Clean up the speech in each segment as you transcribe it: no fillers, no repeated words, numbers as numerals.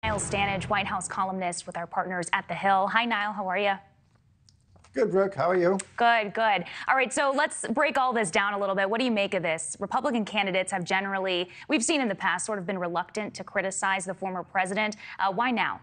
Niall Stanage, White House columnist with our partners at The Hill. Hi, Niall. How are you? Good, Brooke. How are you? Good, good. All right, so let's break all this down a little bit. What do you make of this? Republican candidates have generally, we've seen in the past, sort of been reluctant to criticize the former president. Why now?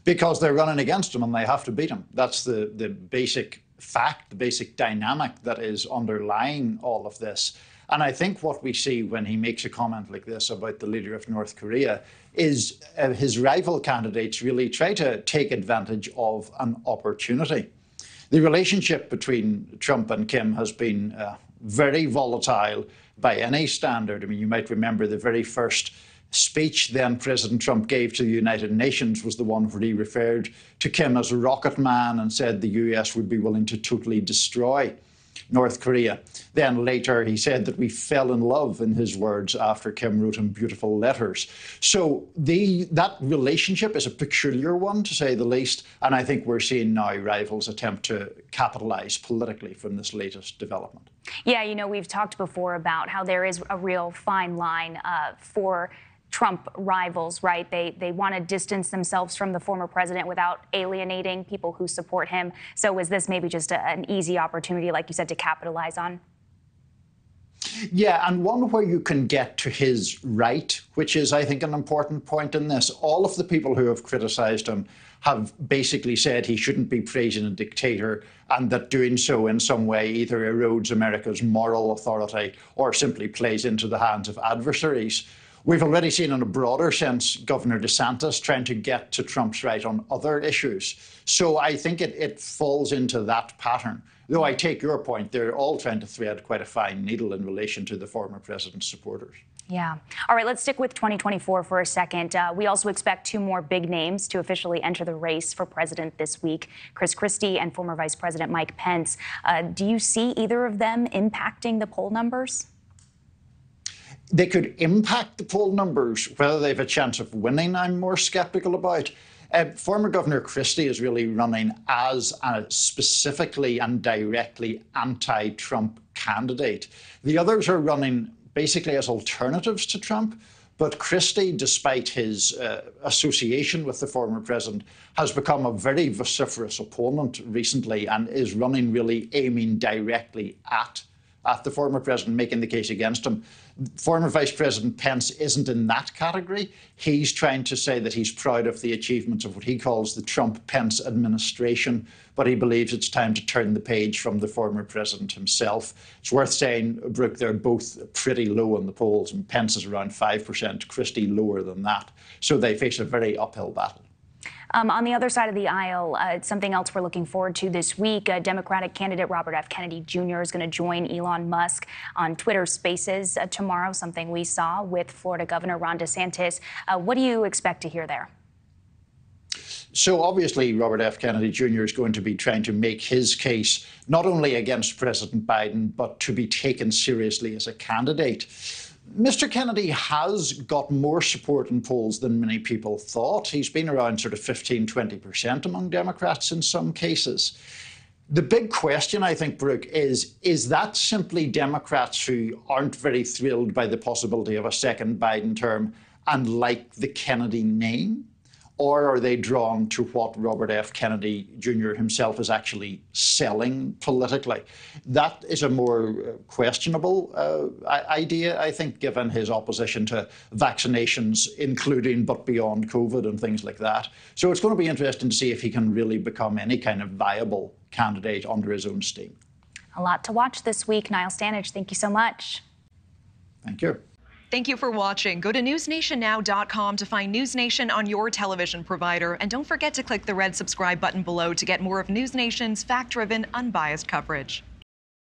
Because they're running against him and they have to beat him. That's the basic fact, the basic dynamic that is underlying all of this. And I think what we see when he makes a comment like this about the leader of North Korea is his rival candidates really try to take advantage of an opportunity. The relationship between Trump and Kim has been very volatile by any standard. I mean, you might remember the very first speech then President Trump gave to the United Nations was the one where he referred to Kim as a rocket man and said the US would be willing to totally destroy North Korea. Then later he said that we fell in love, in his words, after Kim wrote him beautiful letters. So that relationship is a peculiar one, to say the least, and I think we're seeing now rivals attempt to capitalize politically from this latest development. Yeah, you know, we've talked before about how there is a real fine line for Trump rivals, right? They want to distance themselves from the former president without alienating people who support him. So is this maybe just an easy opportunity, like you said, to capitalize on? Yeah, and one where you can get to his right, which is, I think, an important point in this. All of the people who have criticized him have basically said he shouldn't be praising a dictator and that doing so in some way either erodes America's moral authority or simply plays into the hands of adversaries. We've already seen in a broader sense Governor DeSantis trying to get to Trump's right on other issues. So I think it falls into that pattern. Though I take your point, they're all trying to thread quite a fine needle in relation to the former president's supporters. Yeah. All right, let's stick with 2024 for a second. We also expect two more big names to officially enter the race for president this week, Christie and former Vice President Mike Pence. Do you see either of them impacting the poll numbers? They could impact the poll numbers. Whether they have a chance of winning, I'm more sceptical about. Former Governor Christie is really running as a specifically and directly anti-Trump candidate. The others are running basically as alternatives to Trump. But Christie, despite his association with the former president, has become a very vociferous opponent recently and is running really aiming directly at the former president, making the case against him. Former Vice President Pence isn't in that category. He's trying to say that he's proud of the achievements of what he calls the Trump-Pence administration, but he believes it's time to turn the page from the former president himself. It's worth saying, Brooke, they're both pretty low in the polls, and Pence is around 5%, Christie lower than that. So they face a very uphill battle. On the other side of the aisle, something else we're looking forward to this week, Democratic candidate Robert F. Kennedy Jr. is going to join Elon Musk on Twitter Spaces tomorrow, something we saw with Florida Governor Ron DeSantis. What do you expect to hear there? So obviously, Robert F. Kennedy Jr. is going to be trying to make his case not only against President Biden, but to be taken seriously as a candidate. Mr. Kennedy has got more support in polls than many people thought. He's been around sort of 15–20% among Democrats in some cases. The big question, I think, Brooke, is that simply Democrats who aren't very thrilled by the possibility of a second Biden term and like the Kennedy name? Or are they drawn to what Robert F. Kennedy Jr. himself is actually selling politically? That is a more questionable idea, I think, given his opposition to vaccinations, including but beyond COVID and things like that. So it's going to be interesting to see if he can really become any kind of viable candidate under his own steam. A lot to watch this week. Niall Stanage, thank you so much. Thank you. Thank you for watching. Go to newsnationnow.com to find News Nation on your television provider. And don't forget to click the red subscribe button below to get more of News Nation's fact-driven, unbiased coverage.